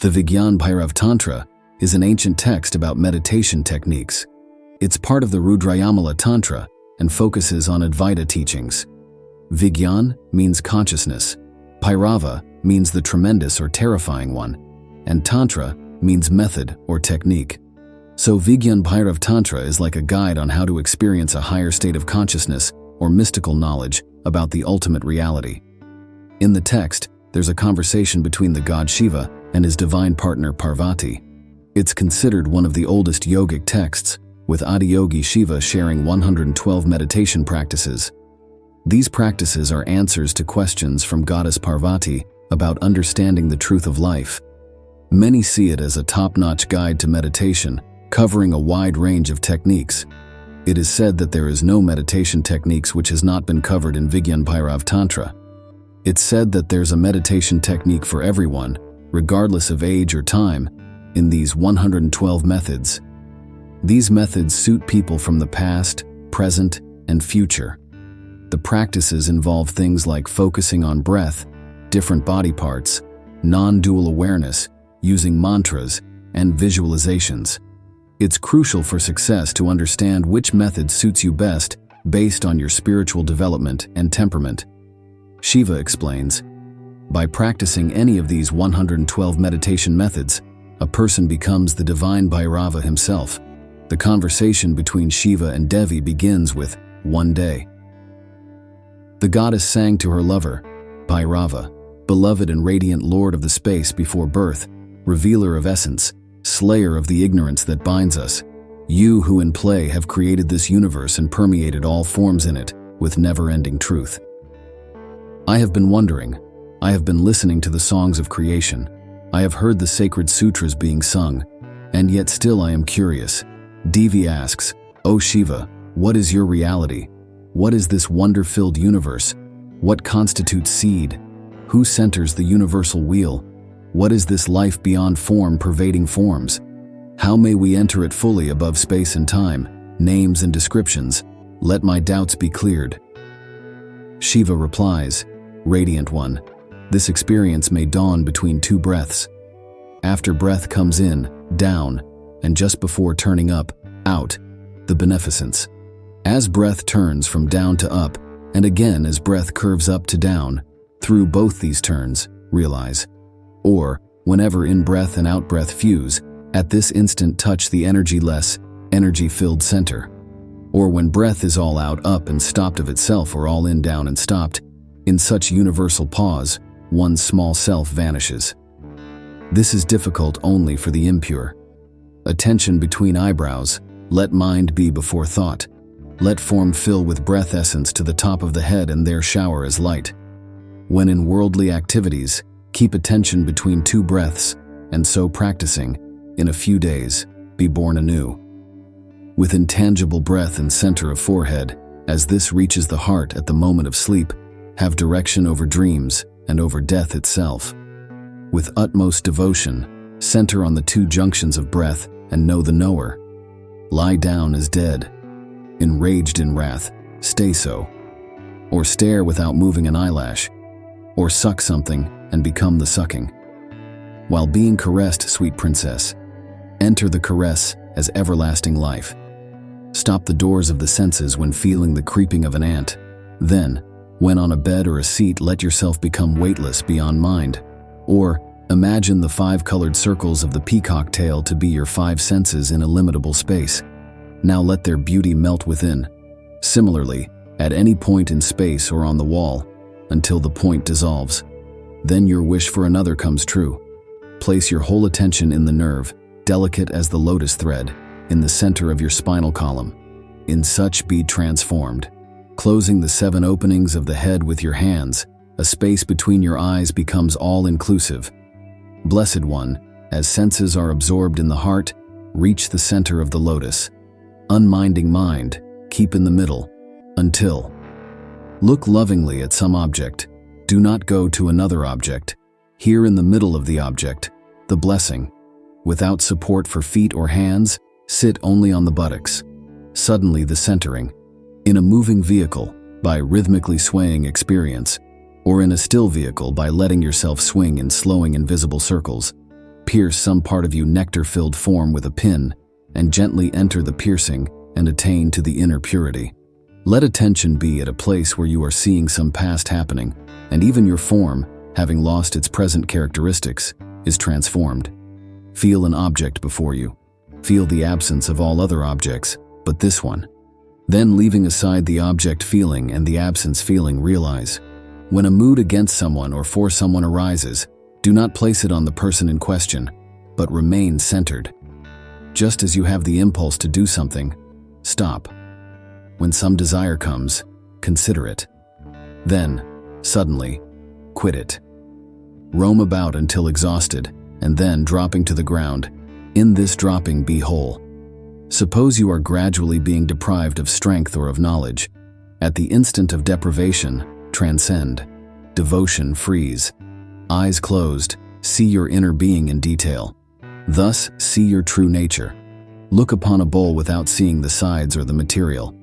The Vigyan Bhairav Tantra is an ancient text about meditation techniques. It's part of the Rudrayamala Tantra and focuses on Advaita teachings. Vigyan means consciousness, Bhairava means the tremendous or terrifying one, and Tantra means method or technique. So Vigyan Bhairav Tantra is like a guide on how to experience a higher state of consciousness or mystical knowledge about the ultimate reality. In the text, there's a conversation between the god Shiva and his divine partner Parvati. It's considered one of the oldest yogic texts, with Adiyogi Shiva sharing 112 meditation practices. These practices are answers to questions from goddess Parvati about understanding the truth of life. Many see it as a top-notch guide to meditation, covering a wide range of techniques. It is said that there is no meditation techniques which has not been covered in Vigyan Bhairav Tantra. It's said that there's a meditation technique for everyone, regardless of age or time, in these 112 methods. These methods suit people from the past, present, and future. The practices involve things like focusing on breath, different body parts, non-dual awareness, using mantras, and visualizations. It's crucial for success to understand which method suits you best based on your spiritual development and temperament. Shiva explains, by practicing any of these 112 meditation methods, a person becomes the divine Bhairava himself. The conversation between Shiva and Devi begins with, one day. The goddess sang to her lover, Bhairava, beloved and radiant lord of the space before birth, revealer of essence, slayer of the ignorance that binds us, you who in play have created this universe and permeated all forms in it with never-ending truth. I have been wondering, I have been listening to the songs of creation, I have heard the sacred sutras being sung, and yet still I am curious. Devi asks, O Shiva, what is your reality? What is this wonder-filled universe? What constitutes seed? Who centers the universal wheel? What is this life beyond form pervading forms? How may we enter it fully above space and time, names and descriptions? Let my doubts be cleared. Shiva replies, Radiant One, this experience may dawn between two breaths. After breath comes in, down, and just before turning up, out, the beneficence. As breath turns from down to up, and again as breath curves up to down, through both these turns, realize. Or, whenever in-breath and out-breath fuse, at this instant touch the energy-less, energy-filled center. Or when breath is all out up and stopped of itself or all in down and stopped, in such universal pause, one's small self vanishes. This is difficult only for the impure. Attention between eyebrows, let mind be before thought. Let form fill with breath essence to the top of the head and there shower as light. When in worldly activities, keep attention between two breaths, and so practicing, in a few days, be born anew. With intangible breath and center of forehead, as this reaches the heart at the moment of sleep, have direction over dreams and over death itself. With utmost devotion, center on the two junctions of breath and know the knower. Lie down as dead. Enraged in wrath, stay so. Or stare without moving an eyelash. Or suck something and become the sucking. While being caressed, sweet princess, enter the caress as everlasting life. Stop the doors of the senses when feeling the creeping of an ant. Then, when on a bed or a seat, let yourself become weightless beyond mind. Or, imagine the 5 colored circles of the peacock tail to be your 5 senses in illimitable space. Now let their beauty melt within. Similarly, at any point in space or on the wall, until the point dissolves. Then your wish for another comes true. Place your whole attention in the nerve, delicate as the lotus thread, in the center of your spinal column. In such be transformed. Closing the 7 openings of the head with your hands, a space between your eyes becomes all-inclusive. Blessed One, as senses are absorbed in the heart, reach the center of the lotus. Unminding mind, keep in the middle, until. Look lovingly at some object. Do not go to another object. Here in the middle of the object, the blessing. Without support for feet or hands, sit only on the buttocks. Suddenly the centering. In a moving vehicle, by rhythmically swaying experience, or in a still vehicle by letting yourself swing in slowing invisible circles. pierce some part of you nectar-filled form with a pin, and gently enter the piercing and attain to the inner purity. Let attention be at a place where you are seeing some past happening, and even your form, having lost its present characteristics, is transformed. Feel an object before you. Feel the absence of all other objects, but this one. Then, leaving aside the object feeling and the absence feeling, realize, when a mood against someone or for someone arises, do not place it on the person in question, but remain centered. Just as you have the impulse to do something, stop. When some desire comes, consider it. Then, suddenly, quit it. Roam about until exhausted, and then, dropping to the ground, in this dropping be whole. Suppose you are gradually being deprived of strength or of knowledge. At the instant of deprivation, transcend. Devotion freeze. Eyes closed, see your inner being in detail. Thus, see your true nature. Look upon a bowl without seeing the sides or the material.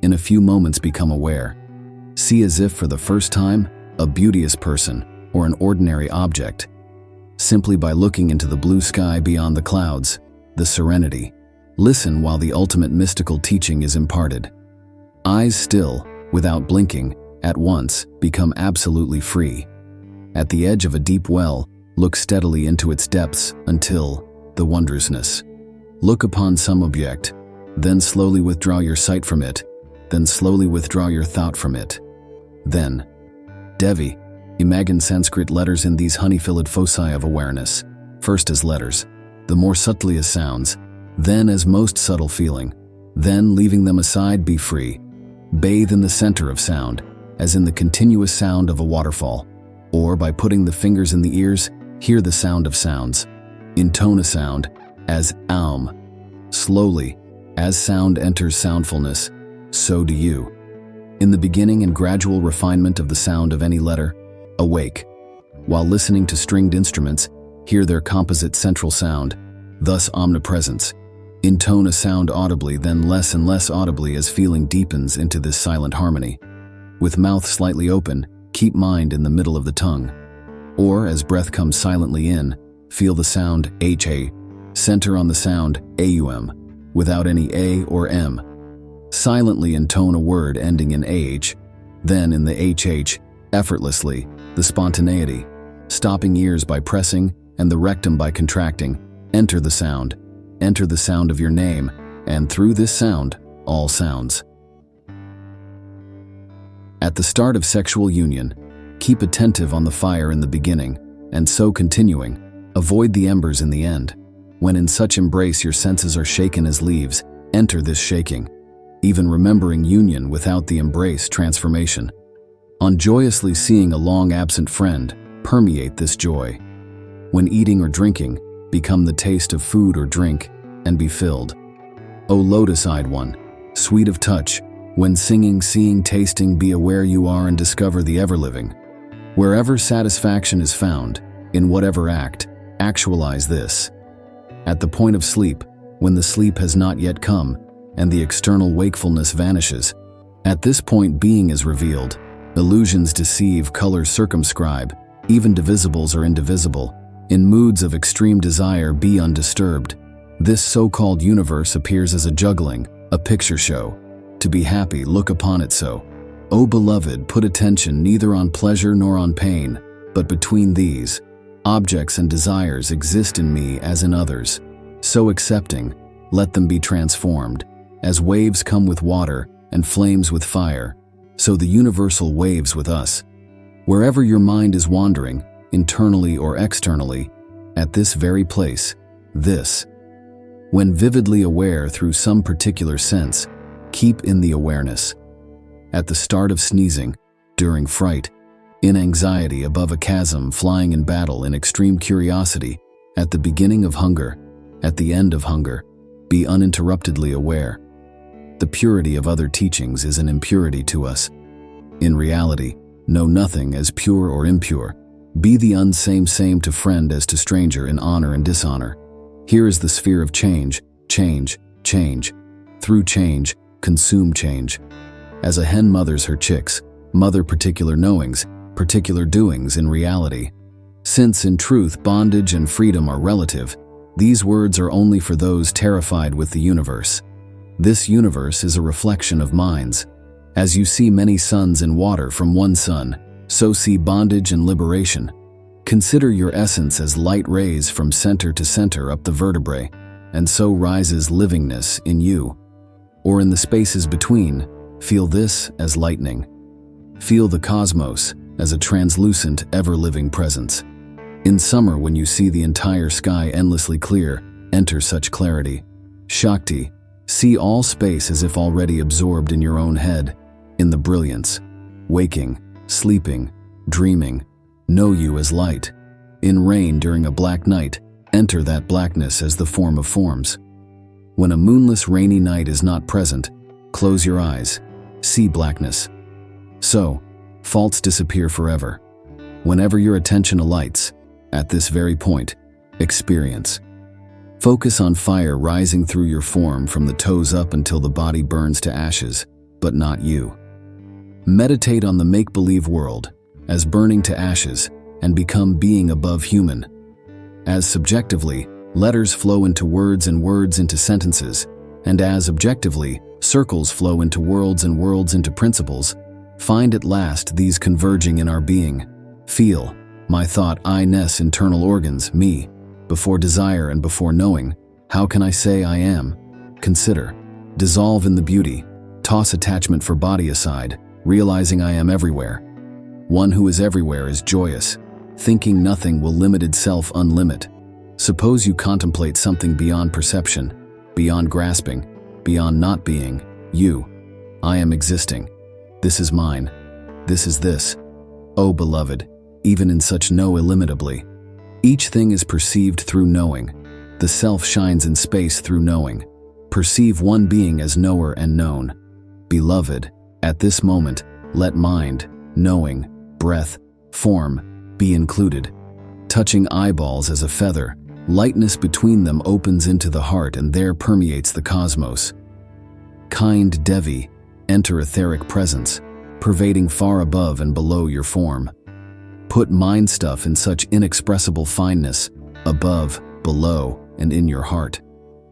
In a few moments become aware. See as if for the first time, a beauteous person or an ordinary object. Simply by looking into the blue sky beyond the clouds, the serenity. Listen while the ultimate mystical teaching is imparted. Eyes still, without blinking, at once become absolutely free. At the edge of a deep well, look steadily into its depths until the wondrousness. Look upon some object, then slowly withdraw your sight from it, then slowly withdraw your thought from it. Then, Devi, imagine Sanskrit letters in these honey-filled foci of awareness, first as letters, the more subtly as sounds, then as most subtle feeling, then leaving them aside be free. Bathe in the center of sound, as in the continuous sound of a waterfall, or by putting the fingers in the ears, hear the sound of sounds. Intone a sound as Aum. Slowly, as sound enters soundfulness, so do you. In the beginning and gradual refinement of the sound of any letter, awake. While listening to stringed instruments, hear their composite central sound, thus omnipresence. Intone a sound audibly, then less and less audibly as feeling deepens into this silent harmony. With mouth slightly open, keep mind in the middle of the tongue. Or, as breath comes silently in, feel the sound HA. Center on the sound AUM, without any A or M. Silently intone a word ending in AH, then in the HH, effortlessly, the spontaneity. Stopping ears by pressing and the rectum by contracting. Enter the sound of your name, and through this sound, all sounds. At the start of sexual union, keep attentive on the fire in the beginning, and so continuing, avoid the embers in the end. When in such embrace your senses are shaken as leaves, enter this shaking, even remembering union without the embrace transformation. On joyously seeing a long-absent friend, permeate this joy. When eating or drinking, become the taste of food or drink, and be filled. O lotus-eyed one, sweet of touch, when singing, seeing, tasting, be aware you are and discover the ever-living. Wherever satisfaction is found, in whatever act, actualize this. At the point of sleep, when the sleep has not yet come, and the external wakefulness vanishes, at this point being is revealed. Illusions deceive, colors circumscribe, even divisibles are indivisible. In moods of extreme desire be undisturbed. This so-called universe appears as a juggling, a picture show. To be happy, look upon it so. O beloved, put attention neither on pleasure nor on pain, but between these. Objects and desires exist in me as in others. So accepting, let them be transformed. As waves come with water and flames with fire, so the universal waves with us. Wherever your mind is wandering, internally or externally, at this very place, this. When vividly aware through some particular sense, keep in the awareness. At the start of sneezing, during fright, in anxiety above a chasm, flying in battle, in extreme curiosity, at the beginning of hunger, at the end of hunger, be uninterruptedly aware. The purity of other teachings is an impurity to us. In reality, know nothing as pure or impure. Be the unsame to friend as to stranger in honor and dishonor. Here is the sphere of change, change, change. Through change, consume change. As a hen mothers her chicks, mother particular knowings, particular doings in reality. Since, in truth, bondage and freedom are relative, these words are only for those terrified with the universe. This universe is a reflection of minds. As you see many suns in water from one sun, so see bondage and liberation. Consider your essence as light rays from center to center up the vertebrae, and so rises livingness in you. Or in the spaces between, feel this as lightning. Feel the cosmos as a translucent, ever-living presence. In summer, when you see the entire sky endlessly clear, enter such clarity. Shakti, see all space as if already absorbed in your own head, in the brilliance. Waking, sleeping, dreaming, know you as light. In rain during a black night, enter that blackness as the form of forms. When a moonless rainy night is not present, close your eyes, see blackness. So, faults disappear forever. Whenever your attention alights, at this very point, experience. Focus on fire rising through your form from the toes up until the body burns to ashes, but not you. Meditate on the make-believe world as burning to ashes and become being above human. As subjectively, letters flow into words and words into sentences, and as objectively, circles flow into worlds and worlds into principles, find at last these converging in our being. Feel, my thought, I-ness, internal organs, me, before desire and before knowing, how can I say I am? Consider, dissolve in the beauty, toss attachment for body aside, realizing I am everywhere. One who is everywhere is joyous, thinking nothing will limited self unlimit. Suppose you contemplate something beyond perception, beyond grasping, beyond not being, you. I am existing. This is mine. This is this. O beloved, even in such know illimitably. Each thing is perceived through knowing. The self shines in space through knowing. Perceive one being as knower and known. Beloved, at this moment, let mind, knowing, breath, form, be included. Touching eyeballs as a feather, lightness between them opens into the heart and there permeates the cosmos. Kind Devi, enter etheric presence, pervading far above and below your form. Put mind stuff in such inexpressible fineness, above, below, and in your heart.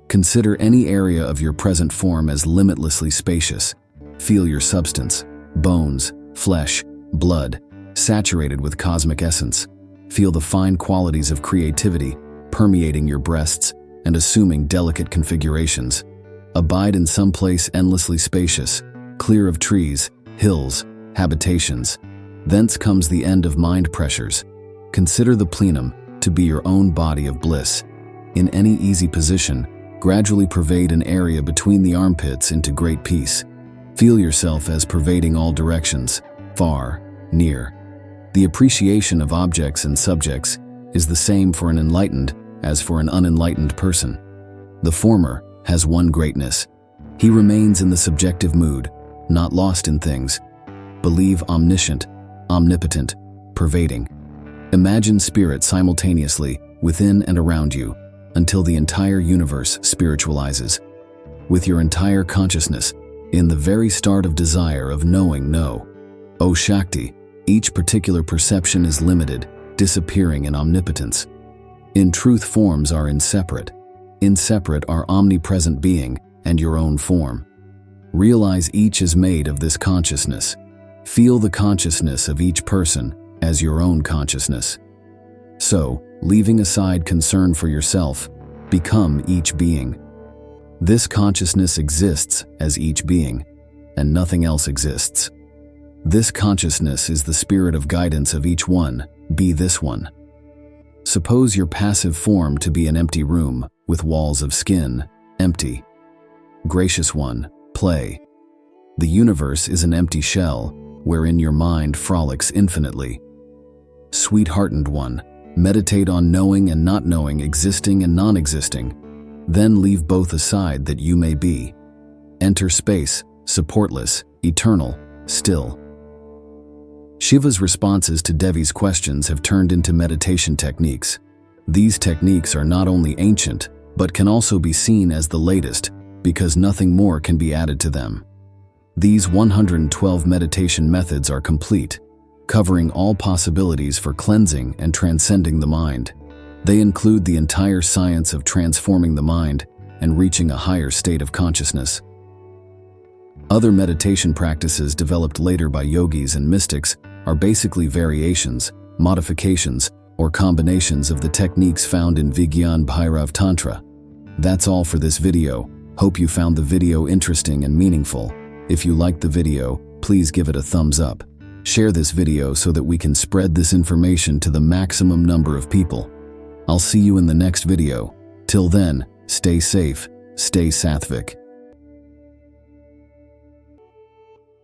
Consider any area of your present form as limitlessly spacious. Feel your substance, bones, flesh, blood, saturated with cosmic essence. Feel the fine qualities of creativity permeating your breasts and assuming delicate configurations. Abide in some place endlessly spacious, clear of trees, hills, habitations. Thence comes the end of mind pressures. Consider the plenum to be your own body of bliss. In any easy position, gradually pervade an area between the armpits into great peace. Feel yourself as pervading all directions, far, near. The appreciation of objects and subjects is the same for an enlightened as for an unenlightened person. The former has one greatness. He remains in the subjective mood, not lost in things. Believe omniscient, omnipotent, pervading. Imagine spirit simultaneously within and around you until the entire universe spiritualizes. With your entire consciousness, in the very start of desire of knowing know. O Shakti, each particular perception is limited, disappearing in omnipotence. In truth, forms are inseparate. Inseparate are omnipresent being and your own form. Realize each is made of this consciousness. Feel the consciousness of each person as your own consciousness. So, leaving aside concern for yourself, become each being. This consciousness exists as each being, and nothing else exists. This consciousness is the spirit of guidance of each one, be this one. Suppose your passive form to be an empty room with walls of skin, empty. Gracious one, play. The universe is an empty shell wherein your mind frolics infinitely. Sweet-hearted one, meditate on knowing and not knowing, existing and non-existing. Then leave both aside that you may be. Enter space, supportless, eternal, still. Shiva's responses to Devi's questions have turned into meditation techniques. These techniques are not only ancient, but can also be seen as the latest, because nothing more can be added to them. These 112 meditation methods are complete. covering all possibilities for cleansing and transcending the mind. They include the entire science of transforming the mind and reaching a higher state of consciousness. Other meditation practices developed later by yogis and mystics are basically variations, modifications, or combinations of the techniques found in Vigyan Bhairav Tantra. That's all for this video. Hope you found the video interesting and meaningful. If you liked the video, please give it a thumbs up. Share this video so that we can spread this information to the maximum number of people. I'll see you in the next video. Till then, stay safe, stay sattvic.